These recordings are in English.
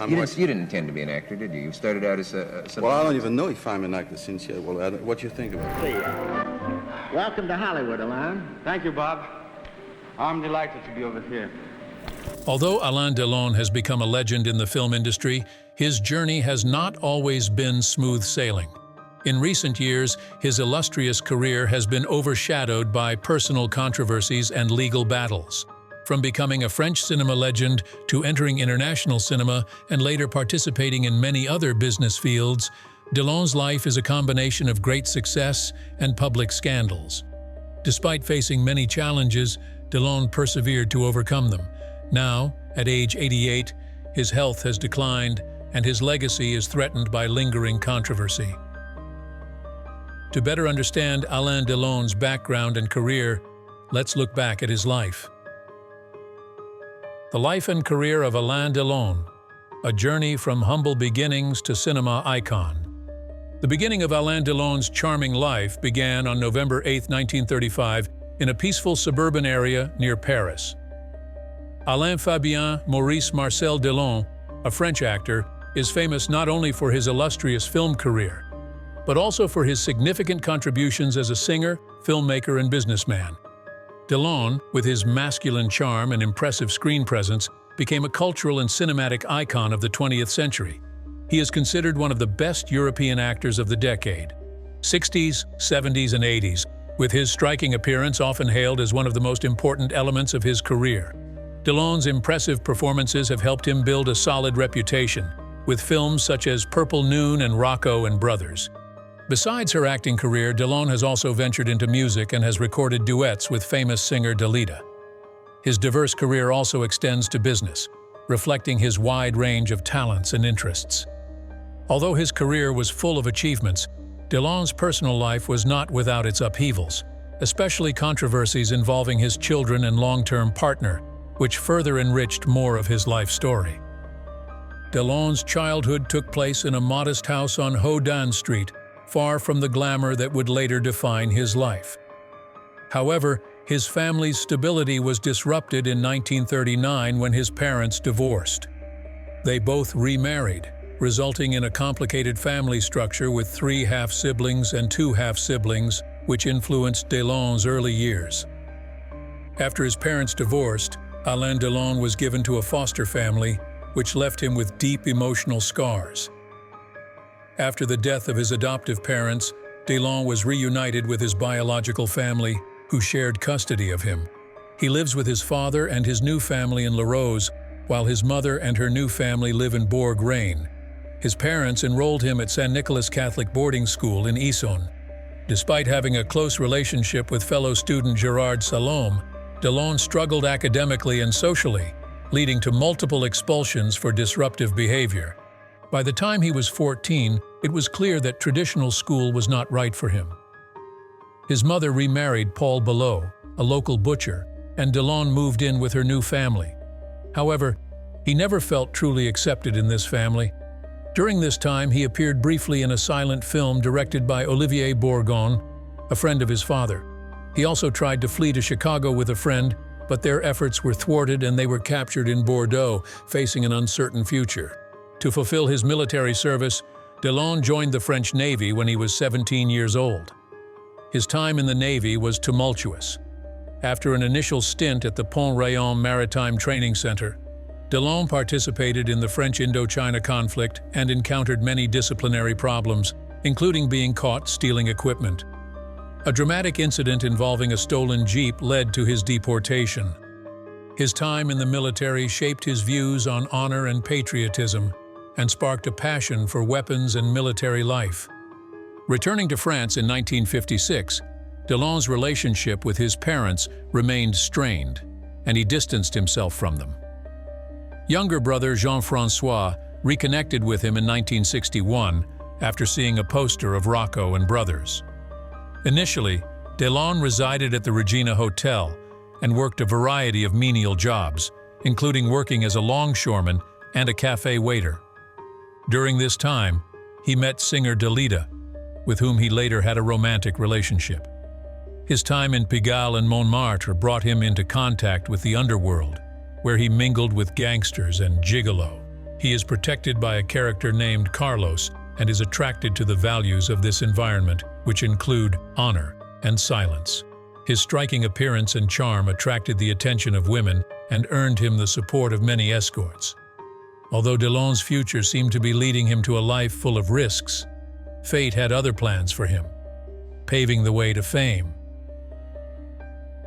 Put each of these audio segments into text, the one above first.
You didn't intend to be an actor, did you? You started out as something. Well, I don't even know if I'm an actor since yet. Well, what do you think about it? Welcome to Hollywood, Alain. Thank you, Bob. I'm delighted to be over here. Although Alain Delon has become a legend in the film industry, his journey has not always been smooth sailing. In recent years, his illustrious career has been overshadowed by personal controversies and legal battles. From becoming a French cinema legend to entering international cinema and later participating in many other business fields, Delon's life is a combination of great success and public scandals. Despite facing many challenges, Delon persevered to overcome them. Now, at age 88, his health has declined and his legacy is threatened by lingering controversy. To better understand Alain Delon's background and career, let's look back at his life. The life and career of Alain Delon, a journey from humble beginnings to cinema icon. The beginning of Alain Delon's charming life began on November 8, 1935, in a peaceful suburban area near Paris. Alain Fabien Maurice Marcel Delon, a French actor, is famous not only for his illustrious film career, but also for his significant contributions as a singer, filmmaker, and businessman. Delon, with his masculine charm and impressive screen presence, became a cultural and cinematic icon of the 20th century. He is considered one of the best European actors of the decade, 60s, 70s, and 80s, with his striking appearance often hailed as one of the most important elements of his career. Delon's impressive performances have helped him build a solid reputation, with films such as Purple Noon and Rocco and Brothers. Besides her acting career, Delon has also ventured into music and has recorded duets with famous singer Dalida. His diverse career also extends to business, reflecting his wide range of talents and interests. Although his career was full of achievements, Delon's personal life was not without its upheavals, especially controversies involving his children and long-term partner, which further enriched more of his life story. Delon's childhood took place in a modest house on Hodan Street, far from the glamour that would later define his life. However, his family's stability was disrupted in 1939 when his parents divorced. They both remarried, resulting in a complicated family structure with 3 half-siblings and 2 half-siblings, which influenced Delon's early years. After his parents divorced, Alain Delon was given to a foster family, which left him with deep emotional scars. After the death of his adoptive parents, Delon was reunited with his biological family, who shared custody of him. He lives with his father and his new family in La Rose, while his mother and her new family live in Bourg-Reine. His parents enrolled him at St. Nicholas Catholic Boarding School in Essonne. Despite having a close relationship with fellow student Gerard Salome, Delon struggled academically and socially, leading to multiple expulsions for disruptive behavior. By the time he was 14, it was clear that traditional school was not right for him. His mother remarried Paul Belot, a local butcher, and Delon moved in with her new family. However, he never felt truly accepted in this family. During this time, he appeared briefly in a silent film directed by Olivier Bourgon, a friend of his father. He also tried to flee to Chicago with a friend, but their efforts were thwarted and they were captured in Bordeaux, facing an uncertain future. To fulfill his military service, Delon joined the French Navy when he was 17 years old. His time in the Navy was tumultuous. After an initial stint at the Pont-Rayon Maritime Training Center, Delon participated in the French Indochina conflict and encountered many disciplinary problems, including being caught stealing equipment. A dramatic incident involving a stolen Jeep led to his deportation. His time in the military shaped his views on honor and patriotism, and sparked a passion for weapons and military life. Returning to France in 1956, Delon's relationship with his parents remained strained, and he distanced himself from them. Younger brother Jean-François reconnected with him in 1961 after seeing a poster of Rocco and Brothers. Initially, Delon resided at the Regina Hotel and worked a variety of menial jobs, including working as a longshoreman and a cafe waiter. During this time, he met singer Dalida, with whom he later had a romantic relationship. His time in Pigalle and Montmartre brought him into contact with the underworld, where he mingled with gangsters and gigolo. He is protected by a character named Carlos and is attracted to the values of this environment, which include honor and silence. His striking appearance and charm attracted the attention of women and earned him the support of many escorts. Although Delon's future seemed to be leading him to a life full of risks, fate had other plans for him, paving the way to fame.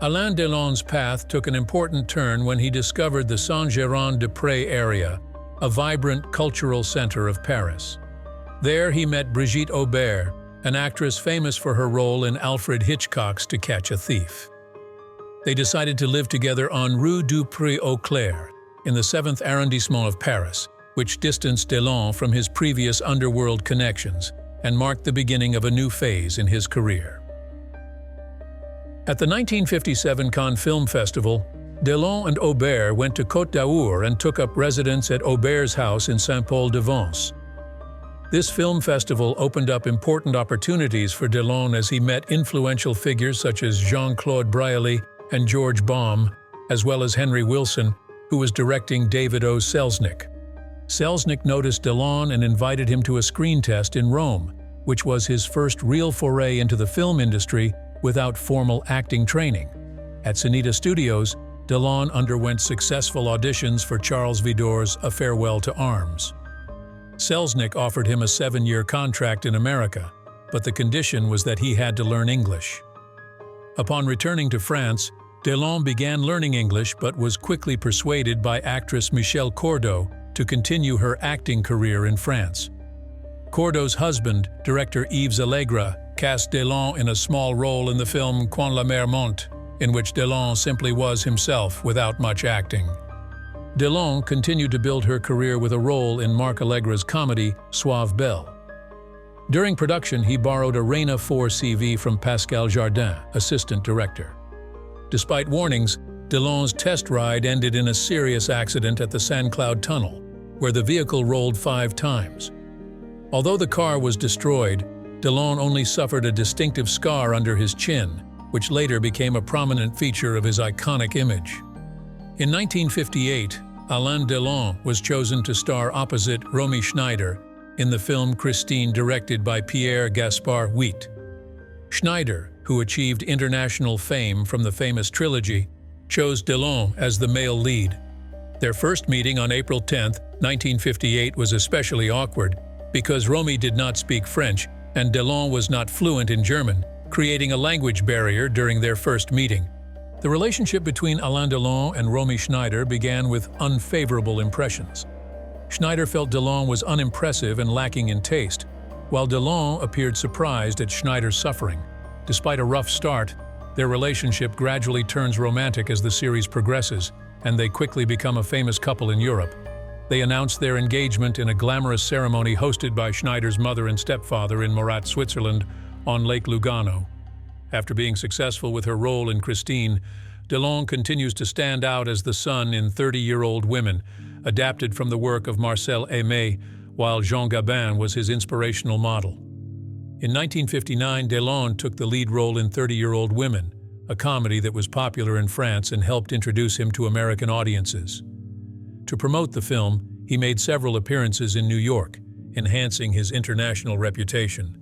Alain Delon's path took an important turn when he discovered the Saint-Géron-des-Prés area, a vibrant cultural center of Paris. There he met Brigitte Aubert, an actress famous for her role in Alfred Hitchcock's To Catch a Thief. They decided to live together on Rue du Pré-aux-Clercs, in the 7th arrondissement of Paris, which distanced Delon from his previous underworld connections and marked the beginning of a new phase in his career. At the 1957 Cannes Film Festival, Delon and Aubert went to Côte d'Azur and took up residence at Aubert's house in Saint-Paul-de-Vence. This film festival opened up important opportunities for Delon as he met influential figures such as Jean-Claude Brialy and George Baum, as well as Henry Wilson, who was directing David O. Selznick. Selznick noticed Delon and invited him to a screen test in Rome, which was his first real foray into the film industry without formal acting training. At Cinita Studios, Delon underwent successful auditions for Charles Vidor's A Farewell to Arms. Selznick offered him a 7-year contract in America, but the condition was that he had to learn English. Upon returning to France, Delon began learning English but was quickly persuaded by actress Michel Cordeau to continue her acting career in France. Cordeau's husband, director Yves Allègre, cast Delon in a small role in the film Quand la mer monte, in which Delon simply was himself without much acting. Delon continued to build her career with a role in Marc Allègre's comedy Sauve Belle. During production, he borrowed a Reina 4 CV from Pascal Jardin, assistant director. Despite warnings, Delon's test ride ended in a serious accident at the Saint-Cloud Tunnel, where the vehicle rolled 5 times. Although the car was destroyed, Delon only suffered a distinctive scar under his chin, which later became a prominent feature of his iconic image. In 1958, Alain Delon was chosen to star opposite Romy Schneider in the film Christine, directed by Pierre Gaspard Huit. Schneider, who achieved international fame from the famous trilogy, chose Delon as the male lead. Their first meeting on April 10, 1958 was especially awkward because Romy did not speak French and Delon was not fluent in German, creating a language barrier during their first meeting. The relationship between Alain Delon and Romy Schneider began with unfavorable impressions. Schneider felt Delon was unimpressive and lacking in taste, while Delon appeared surprised at Schneider's suffering. Despite a rough start, their relationship gradually turns romantic as the series progresses, and they quickly become a famous couple in Europe. They announced their engagement in a glamorous ceremony hosted by Schneider's mother and stepfather in Morat, Switzerland, on Lake Lugano. After being successful with her role in Christine, Delon continues to stand out as the son in 30-Year-Old Women, adapted from the work of Marcel Aimé, while Jean Gabin was his inspirational model. In 1959, Delon took the lead role in 30-Year-Old Women, a comedy that was popular in France and helped introduce him to American audiences. To promote the film, he made several appearances in New York, enhancing his international reputation.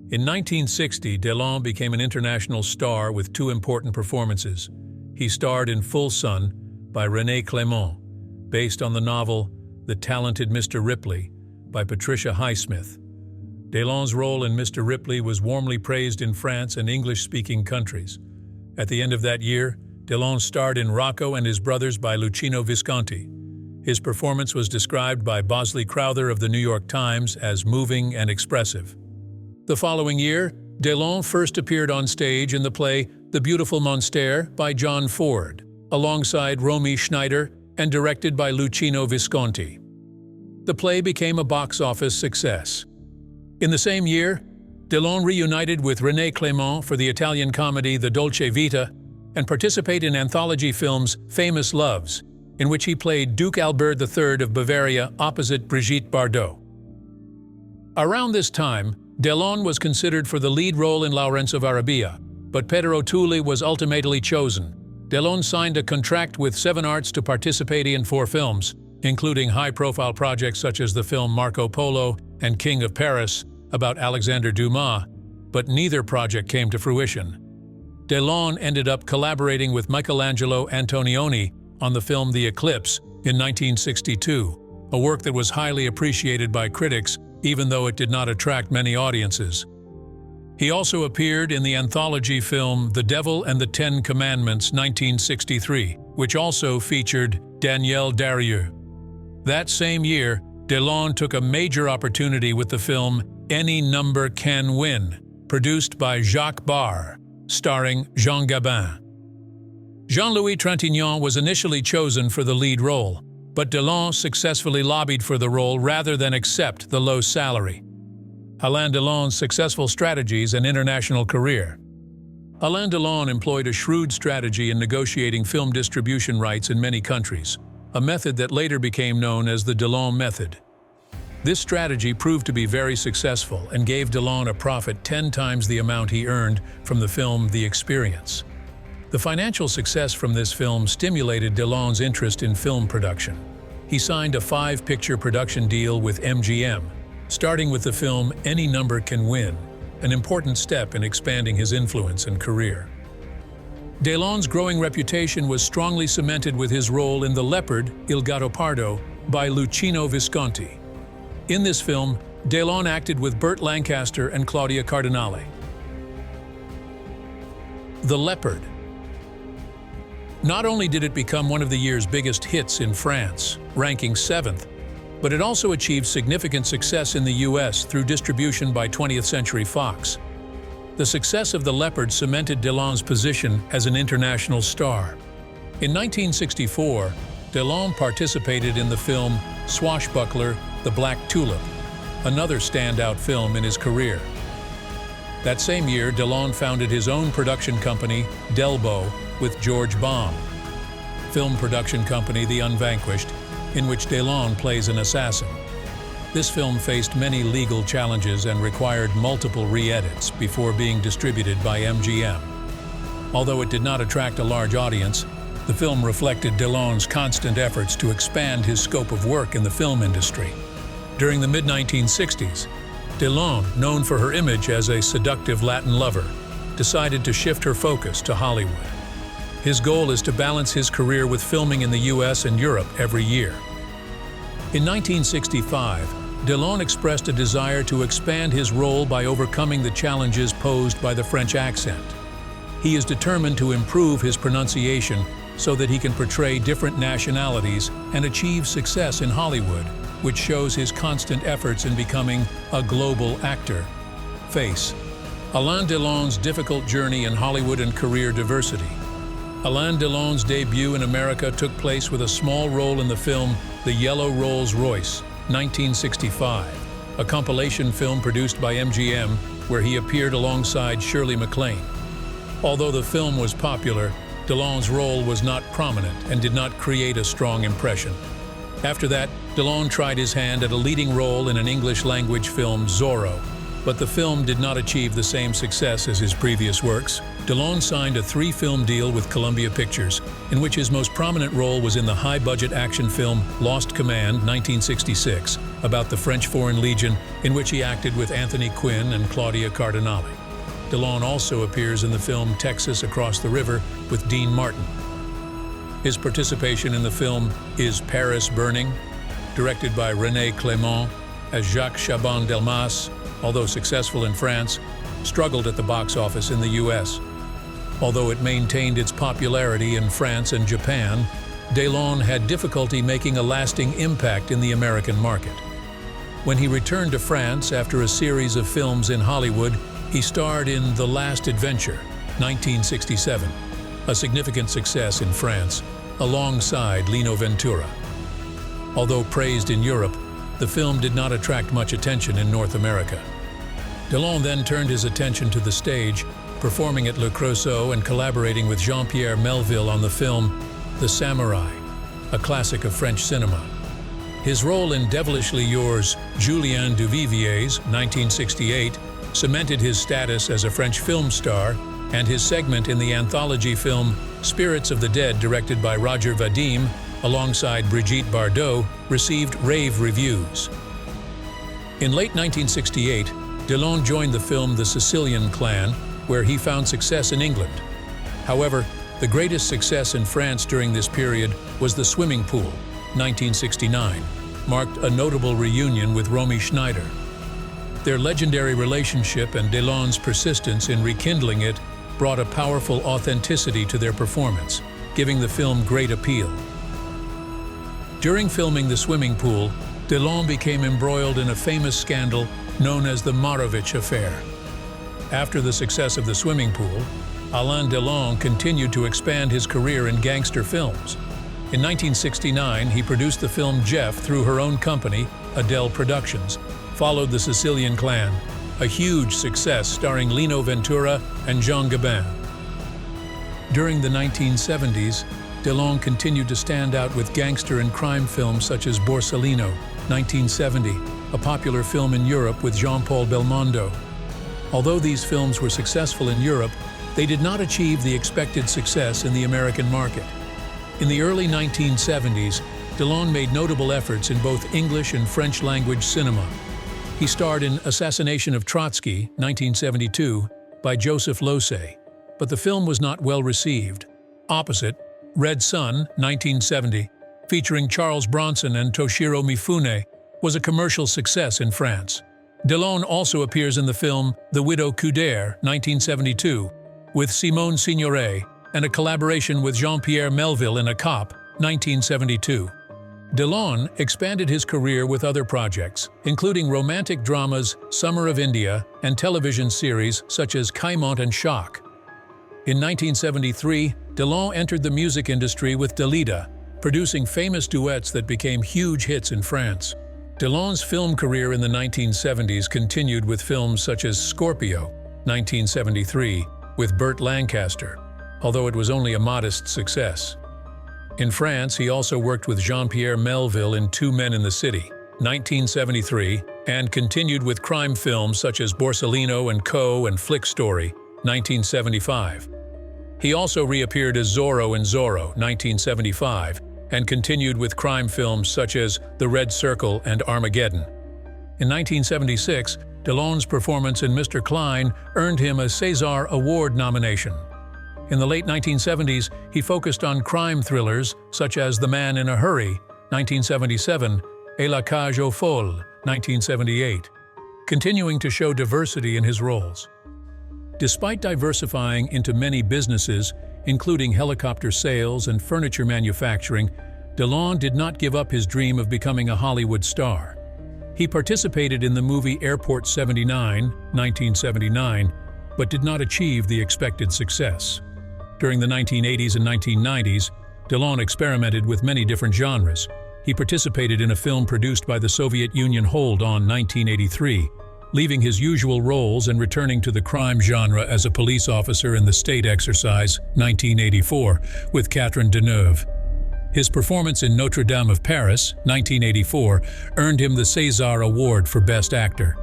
In 1960, Delon became an international star with 2 important performances. He starred in Full Sun by René Clément, based on the novel The Talented Mr. Ripley by Patricia Highsmith. Delon's role in Mr. Ripley was warmly praised in France and English-speaking countries. At the end of that year, Delon starred in Rocco and His Brothers by Luchino Visconti. His performance was described by Bosley Crowther of the New York Times as moving and expressive. The following year, Delon first appeared on stage in the play The Beautiful Monster by John Ford, alongside Romy Schneider and directed by Luchino Visconti. The play became a box office success. In the same year, Delon reunited with René Clément for the Italian comedy The Dolce Vita and participated in anthology films Famous Loves, in which he played Duke Albert III of Bavaria opposite Brigitte Bardot. Around this time, Delon was considered for the lead role in Lawrence of Arabia, but Pedro Tully was ultimately chosen. Delon signed a contract with 7 Arts to participate in 4 films, including high-profile projects such as the film Marco Polo and King of Paris about Alexandre Dumas, but neither project came to fruition. Delon ended up collaborating with Michelangelo Antonioni on the film The Eclipse in 1962, a work that was highly appreciated by critics even though it did not attract many audiences. He also appeared in the anthology film The Devil and the Ten Commandments 1963, which also featured Danielle Darrieux. That same year, Delon took a major opportunity with the film Any Number Can Win, produced by Jacques Barre, starring Jean Gabin. Jean-Louis Trintignant was initially chosen for the lead role, but Delon successfully lobbied for the role rather than accept the low salary. Alain Delon's successful strategies and international career. Alain Delon employed a shrewd strategy in negotiating film distribution rights in many countries, a method that later became known as the Delon method. This strategy proved to be very successful and gave Delon a profit 10 times the amount he earned from the film The Experience. The financial success from this film stimulated Delon's interest in film production. He signed a 5-picture production deal with MGM, starting with the film Any Number Can Win, an important step in expanding his influence and career. Delon's growing reputation was strongly cemented with his role in The Leopard, Il Gattopardo, by Luchino Visconti. In this film, Delon acted with Burt Lancaster and Claudia Cardinale. The Leopard. Not only did it become one of the year's biggest hits in France, ranking 7th, but it also achieved significant success in the US through distribution by 20th Century Fox. The success of The Leopard cemented Delon's position as an international star. In 1964, Delon participated in the film Swashbuckler, The Black Tulip, another standout film in his career. That same year, Delon founded his own production company, Delbo, with George Baum, film production company The Unvanquished, in which Delon plays an assassin. This film faced many legal challenges and required multiple re-edits before being distributed by MGM. Although it did not attract a large audience, the film reflected Delon's constant efforts to expand his scope of work in the film industry. During the mid-1960s, Delon, known for her image as a seductive Latin lover, decided to shift her focus to Hollywood. His goal is to balance his career with filming in the US and Europe every year. In 1965, Delon expressed a desire to expand his role by overcoming the challenges posed by the French accent. He is determined to improve his pronunciation so that he can portray different nationalities and achieve success in Hollywood, which shows his constant efforts in becoming a global actor. Face. Alain Delon's difficult journey in Hollywood and career diversity. Alain Delon's debut in America took place with a small role in the film The Yellow Rolls-Royce, 1965, a compilation film produced by MGM where he appeared alongside Shirley MacLaine. Although the film was popular, Delon's role was not prominent and did not create a strong impression. After that, Delon tried his hand at a leading role in an English-language film, Zorro, but the film did not achieve the same success as his previous works. Delon signed a 3-film deal with Columbia Pictures, in which his most prominent role was in the high-budget action film Lost Command, 1966, about the French Foreign Legion, in which he acted with Anthony Quinn and Claudia Cardinale. Delon also appears in the film Texas Across the River with Dean Martin. His participation in the film Is Paris Burning, directed by René Clément, as Jacques Chaban-Delmas, although successful in France, struggled at the box office in the US. Although it maintained its popularity in France and Japan, Delon had difficulty making a lasting impact in the American market. When he returned to France after a series of films in Hollywood, he starred in The Last Adventure, 1967, a significant success in France, alongside Lino Ventura. Although praised in Europe, the film did not attract much attention in North America. Delon then turned his attention to the stage, performing at Le Creusot and collaborating with Jean-Pierre Melville on the film The Samurai, a classic of French cinema. His role in Devilishly Yours, Julien Duvivier's 1968 cemented his status as a French film star, and his segment in the anthology film Spirits of the Dead, directed by Roger Vadim, alongside Brigitte Bardot, received rave reviews. In late 1968, Delon joined the film The Sicilian Clan, where he found success in England. However, the greatest success in France during this period was The Swimming Pool, 1969, marked a notable reunion with Romy Schneider. Their legendary relationship and Delon's persistence in rekindling it brought a powerful authenticity to their performance, giving the film great appeal. During filming The Swimming Pool, Delon became embroiled in a famous scandal known as the Marovitch Affair. After the success of The Swimming Pool, Alain Delon continued to expand his career in gangster films. In 1969, he produced the film Jeff through her own company, Adele Productions, followed The Sicilian Clan, a huge success starring Lino Ventura and Jean Gabin. During the 1970s, Delon continued to stand out with gangster and crime films such as Borsellino, 1970, a popular film in Europe with Jean-Paul Belmondo. Although these films were successful in Europe, they did not achieve the expected success in the American market. In the early 1970s, Delon made notable efforts in both English and French language cinema. He starred in Assassination of Trotsky, 1972, by Joseph Losey, but the film was not well received. Opposite, Red Sun, 1970, featuring Charles Bronson and Toshiro Mifune, was a commercial success in France. Delon also appears in the film The Widow Cuder, 1972, with Simone Signoret, and a collaboration with Jean-Pierre Melville in A Cop, 1972. Delon expanded his career with other projects, including romantic dramas Summer of India and television series such as Caïmont and Shock. In 1973, Delon entered the music industry with Dalida, producing famous duets that became huge hits in France. Delon's film career in the 1970s continued with films such as Scorpio, 1973, with Burt Lancaster, although it was only a modest success. In France, he also worked with Jean-Pierre Melville in Two Men in the City, 1973, and continued with crime films such as Borsellino and Co. and Flick Story, 1975. He also reappeared as Zorro in Zorro, 1975, and continued with crime films such as The Red Circle and Armageddon. In 1976, Delon's performance in Mr. Klein earned him a César Award nomination. In the late 1970s, he focused on crime thrillers such as The Man in a Hurry, 1977, et La Cage aux Folles, 1978, continuing to show diversity in his roles. Despite diversifying into many businesses, including helicopter sales and furniture manufacturing, Delon did not give up his dream of becoming a Hollywood star. He participated in the movie Airport 79, 1979, but did not achieve the expected success. During the 1980s and 1990s, Delon experimented with many different genres. He participated in a film produced by the Soviet Union Hold on 1983, leaving his usual roles and returning to the crime genre as a police officer in The State Exercise, 1984, with Catherine Deneuve. His performance in Notre Dame of Paris, 1984, earned him the César Award for Best Actor.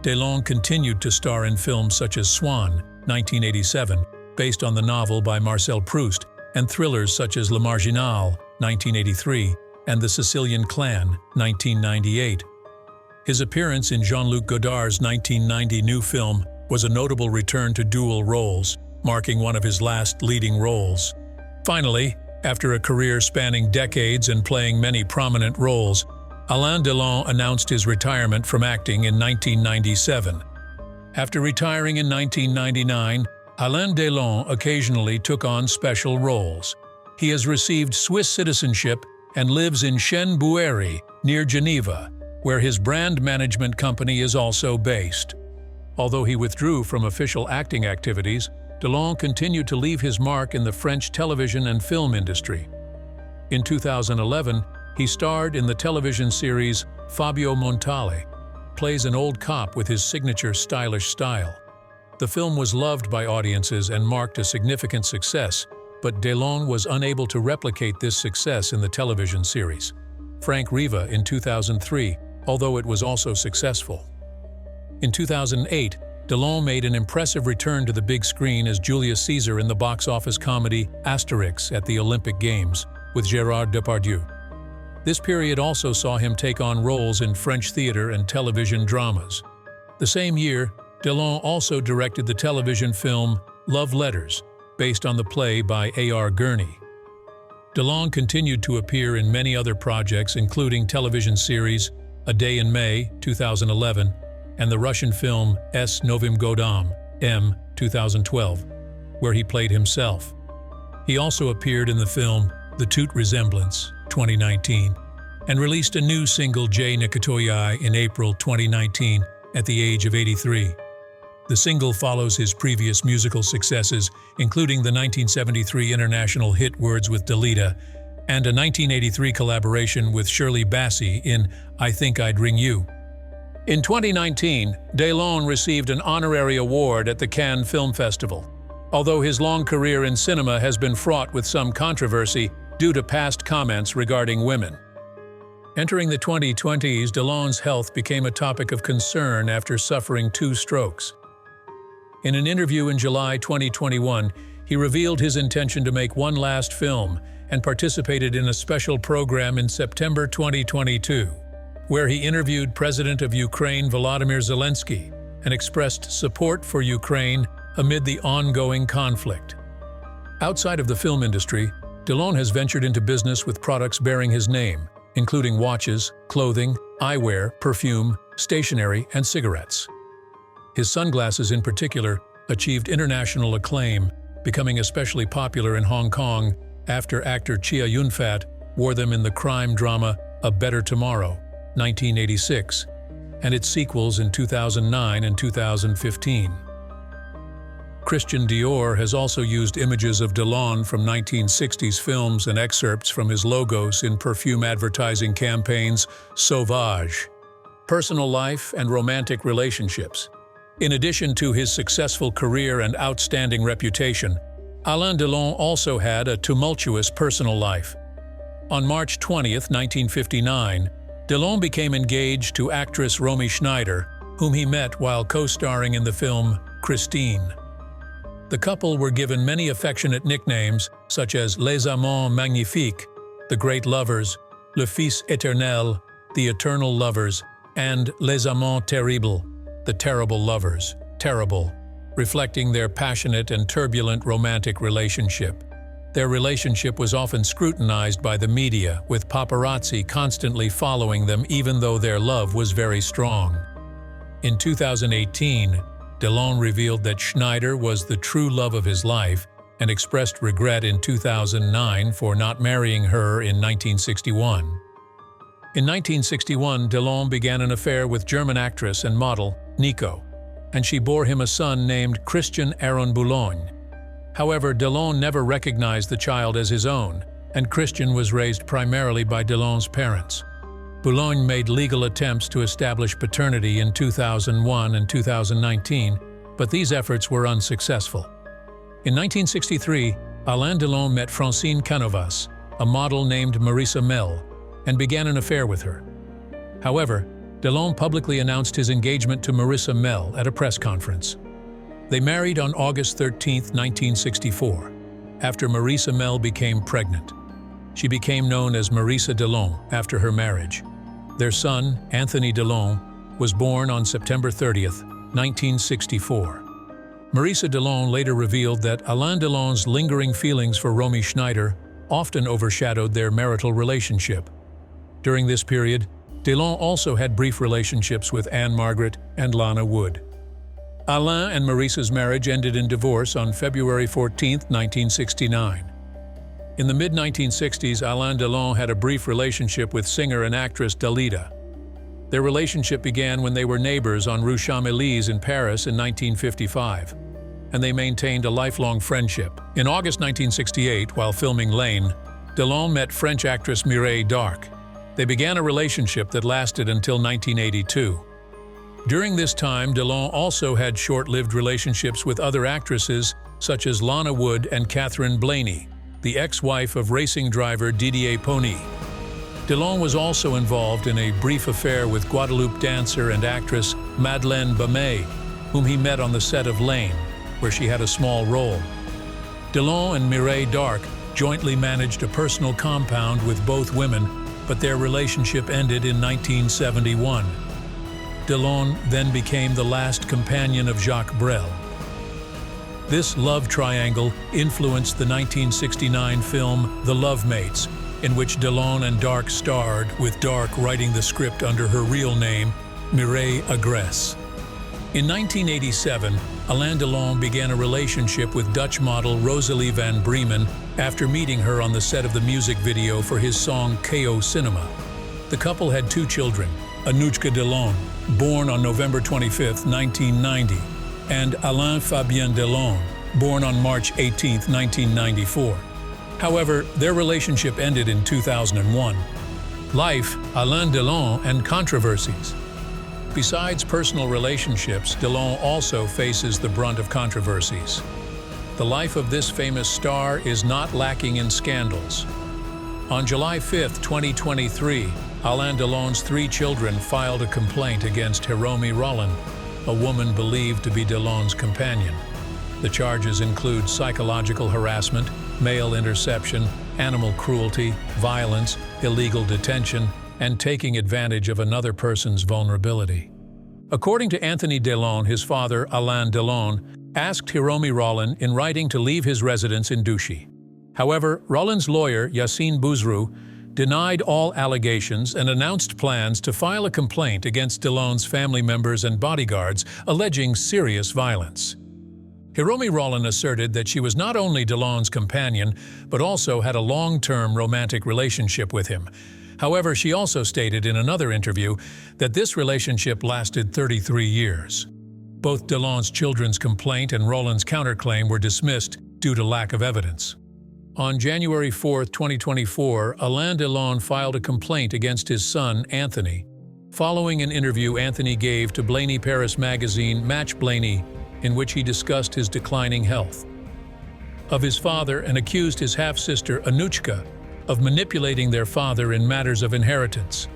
Delon continued to star in films such as Swan, 1987, based on the novel by Marcel Proust, and thrillers such as Le Marginal, 1983, and The Sicilian Clan, 1998. His appearance in Jean-Luc Godard's 1990 new film was a notable return to dual roles, marking one of his last leading roles. Finally, after a career spanning decades and playing many prominent roles, Alain Delon announced his retirement from acting in 1997. After retiring in 1999, Alain Delon occasionally took on special roles. He has received Swiss citizenship and lives in Chêne-Bouërie, near Geneva, where his brand management company is also based. Although he withdrew from official acting activities, Delon continued to leave his mark in the French television and film industry. In 2011, he starred in the television series Fabio Montale, plays an old cop with his signature stylish style. The film was loved by audiences and marked a significant success, but Delon was unable to replicate this success in the television series Frank Riva in 2003, although it was also successful. In 2008, Delon made an impressive return to the big screen as Julius Caesar in the box office comedy Asterix at the Olympic Games, with Gérard Depardieu. This period also saw him take on roles in French theater and television dramas. The same year, Delon also directed the television film Love Letters, based on the play by A.R. Gurney. Delon continued to appear in many other projects, including television series A Day in May, 2011, and the Russian film S. Novim Godam, M. 2012, where he played himself. He also appeared in the film The Toute Resemblance, 2019, and released a new single Je ne Katoyai in April 2019 at the age of 83. The single follows his previous musical successes, including the 1973 international hit Words with Dalida and a 1983 collaboration with Shirley Bassey in I Think I'd Ring You. In 2019, Delon received an honorary award at the Cannes Film Festival. Although his long career in cinema has been fraught with some controversy due to past comments regarding women. Entering the 2020s, Delon's health became a topic of concern after suffering 2 strokes. In an interview in July 2021, he revealed his intention to make one last film and participated in a special program in September 2022, where he interviewed President of Ukraine Volodymyr Zelensky and expressed support for Ukraine amid the ongoing conflict. Outside of the film industry, Delon has ventured into business with products bearing his name, including watches, clothing, eyewear, perfume, stationery, and cigarettes. His sunglasses, in particular, achieved international acclaim, becoming especially popular in Hong Kong after actor Chia Yun-fat wore them in the crime drama A Better Tomorrow, 1986, and its sequels in 2009 and 2015. Christian Dior has also used images of Delon from 1960s films and excerpts from his logos in perfume advertising campaigns Sauvage. Personal life and romantic relationships. In addition to his successful career and outstanding reputation, Alain Delon also had a tumultuous personal life. On March 20, 1959, Delon became engaged to actress Romy Schneider, whom he met while co-starring in the film Christine. The couple were given many affectionate nicknames such as Les Amants Magnifiques, the Great Lovers, Le Fils Éternel, the Eternal Lovers, and Les Amants Terribles, the Terrible Lovers, terrible, reflecting their passionate and turbulent romantic relationship. Their relationship was often scrutinized by the media, with paparazzi constantly following them even though their love was very strong. In 2018, Delon revealed that Schneider was the true love of his life and expressed regret in 2009 for not marrying her in 1961. In 1961, Delon began an affair with German actress and model Nico, and she bore him a son named Christian Aaron Boulogne. However, Delon never recognized the child as his own, and Christian was raised primarily by Delon's parents. Boulogne made legal attempts to establish paternity in 2001 and 2019, but these efforts were unsuccessful. In 1963, Alain Delon met Francine Canovas, a model named Marisa Mel, and began an affair with her. However, Delon publicly announced his engagement to Marisa Mel at a press conference. They married on August 13, 1964, after Marisa Mel became pregnant. She became known as Marisa Delon after her marriage. Their son, Anthony Delon, was born on September 30, 1964. Marisa Delon later revealed that Alain Delon's lingering feelings for Romy Schneider often overshadowed their marital relationship. During this period, Delon also had brief relationships with Anne Margaret and Lana Wood. Alain and Marisa's marriage ended in divorce on February 14, 1969. In the mid-1960s, Alain Delon had a brief relationship with singer and actress Dalida. Their relationship began when they were neighbors on Rue Champs-Élysées in Paris in 1955, and they maintained a lifelong friendship. In August 1968, while filming Lane, Delon met French actress Mireille Darc. They began a relationship that lasted until 1982. During this time, Delon also had short-lived relationships with other actresses such as Lana Wood and Catherine Blaney, the ex-wife of racing driver Didier Pony. Delon was also involved in a brief affair with Guadeloupe dancer and actress Madeleine Bamay, whom he met on the set of Lane, where she had a small role. Delon and Mireille Darc jointly managed a personal compound with both women, but their relationship ended in 1971. Delon then became the last companion of Jacques Brel. This love triangle influenced the 1969 film The Lovemates, in which Delon and Darc starred, with Darc writing the script under her real name, Mireille Agreste. In 1987, Alain Delon began a relationship with Dutch model Rosalie van Bremen after meeting her on the set of the music video for his song K.O. Cinema. The couple had 2 children, Anouchka Delon, born on November 25, 1990, and Alain Fabien Delon, born on March 18, 1994. However, their relationship ended in 2001. Life, Alain Delon, and controversies. Besides personal relationships, Delon also faces the brunt of controversies. The life of this famous star is not lacking in scandals. On July 5, 2023, Alain Delon's 3 children filed a complaint against Jérôme Rollin, a woman believed to be Delon's companion. The charges include psychological harassment, male interception, animal cruelty, violence, illegal detention, and taking advantage of another person's vulnerability. According to Anthony Delon, his father, Alain Delon, asked Jérôme Rollin in writing to leave his residence in Douchy. However, Rollin's lawyer, Yassine Bouzrou, denied all allegations and announced plans to file a complaint against Delon's family members and bodyguards, alleging serious violence. Jérôme Rollin asserted that she was not only Delon's companion, but also had a long-term romantic relationship with him. However, she also stated in another interview that this relationship lasted 33 years. Both Delon's children's complaint and Rollin's counterclaim were dismissed due to lack of evidence. On January 4, 2024, Alain Delon filed a complaint against his son, Anthony, following an interview Anthony gave to Blaney Paris magazine Match Blaney, in which he discussed his declining health, of his father, and accused his half-sister, Anouchka, of manipulating their father in matters of inheritance.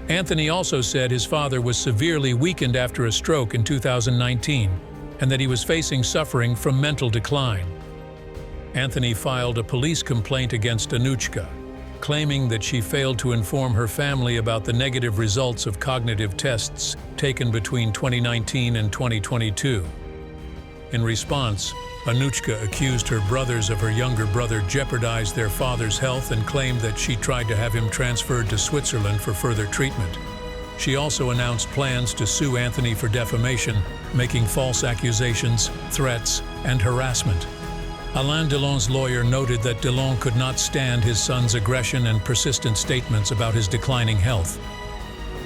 Anthony also said his father was severely weakened after a stroke in 2019 and that he was facing suffering from mental decline. Anthony filed a police complaint against Anouchka, claiming that she failed to inform her family about the negative results of cognitive tests taken between 2019 and 2022. In response, Anouchka accused her brothers of her younger brother jeopardized their father's health and claimed that she tried to have him transferred to Switzerland for further treatment. She also announced plans to sue Anthony for defamation, making false accusations, threats, and harassment. Alain Delon's lawyer noted that Delon could not stand his son's aggression and persistent statements about his declining health.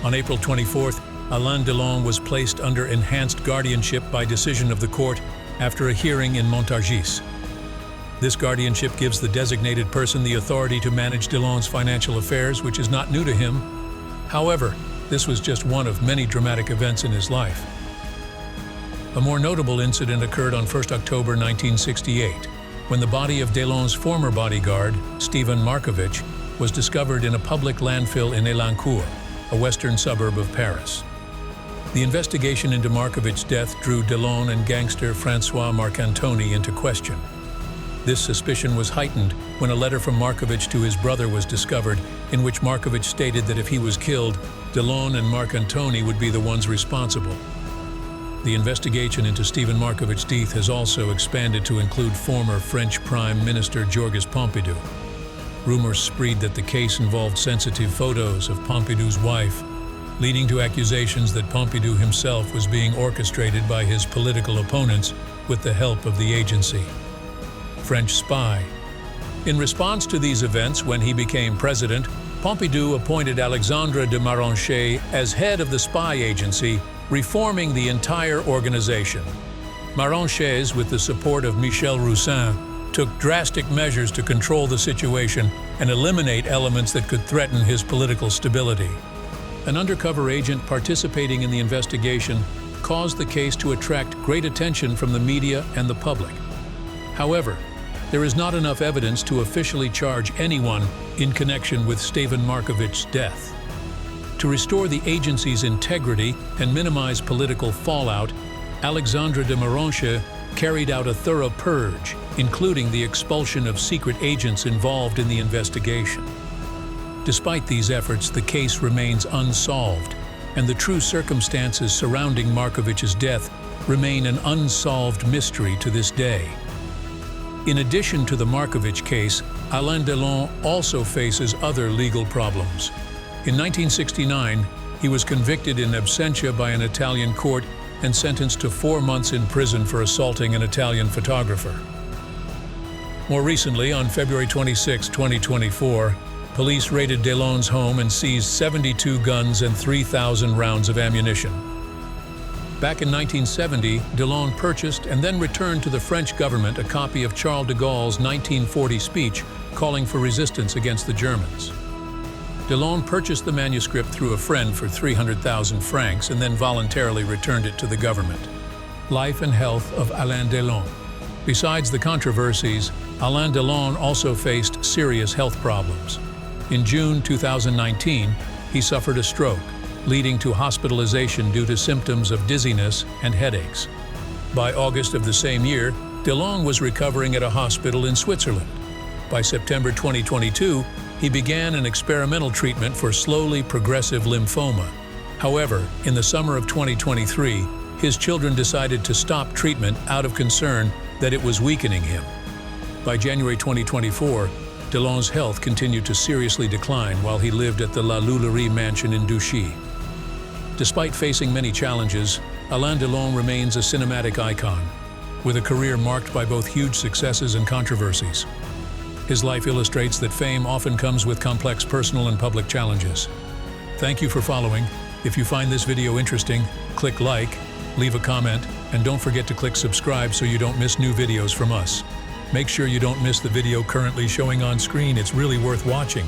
On April 24th, Alain Delon was placed under enhanced guardianship by decision of the court after a hearing in Montargis. This guardianship gives the designated person the authority to manage Delon's financial affairs, which is not new to him. However, this was just one of many dramatic events in his life. A more notable incident occurred on 1 October 1968, when the body of Delon's former bodyguard, Steven Markovitch, was discovered in a public landfill in Elancourt, a western suburb of Paris. The investigation into Markovitch's death drew Delon and gangster François Marcantoni into question. This suspicion was heightened when a letter from Markovitch to his brother was discovered, in which Markovitch stated that if he was killed, Delon and Marcantoni would be the ones responsible. The investigation into Steven Markovitch's death has also expanded to include former French Prime Minister Georges Pompidou. Rumors spread that the case involved sensitive photos of Pompidou's wife, leading to accusations that Pompidou himself was being orchestrated by his political opponents with the help of the agency. French spy. In response to these events, when he became president, Pompidou appointed Alexandre de Maronchet as head of the spy agency, reforming the entire organization. Maronchet, with the support of Michel Roussin, took drastic measures to control the situation and eliminate elements that could threaten his political stability. An undercover agent participating in the investigation caused the case to attract great attention from the media and the public. However, there is not enough evidence to officially charge anyone in connection with Steven Markovitch's death. To restore the agency's integrity and minimize political fallout, Alexandre de Maronchet carried out a thorough purge, including the expulsion of secret agents involved in the investigation. Despite these efforts, the case remains unsolved, and the true circumstances surrounding Markovich's death remain an unsolved mystery to this day. In addition to the Markovich case, Alain Delon also faces other legal problems. In 1969, he was convicted in absentia by an Italian court and sentenced to 4 months in prison for assaulting an Italian photographer. More recently, on February 26, 2024, police raided Delon's home and seized 72 guns and 3,000 rounds of ammunition. Back in 1970, Delon purchased and then returned to the French government a copy of Charles de Gaulle's 1940 speech calling for resistance against the Germans. Delon purchased the manuscript through a friend for 300,000 francs and then voluntarily returned it to the government. Life and health of Alain Delon. Besides the controversies, Alain Delon also faced serious health problems. In June 2019, he suffered a stroke, leading to hospitalization due to symptoms of dizziness and headaches. By August of the same year, Delon was recovering at a hospital in Switzerland. By September 2022, he began an experimental treatment for slowly progressive lymphoma. However, in the summer of 2023, his children decided to stop treatment out of concern that it was weakening him. By January 2024, Delon's health continued to seriously decline while he lived at the La Loulerie mansion in Douchy. Despite facing many challenges, Alain Delon remains a cinematic icon, with a career marked by both huge successes and controversies. His life illustrates that fame often comes with complex personal and public challenges. Thank you for following. If you find this video interesting, click like, leave a comment, and don't forget to click subscribe so you don't miss new videos from us. Make sure you don't miss the video currently showing on screen. It's really worth watching.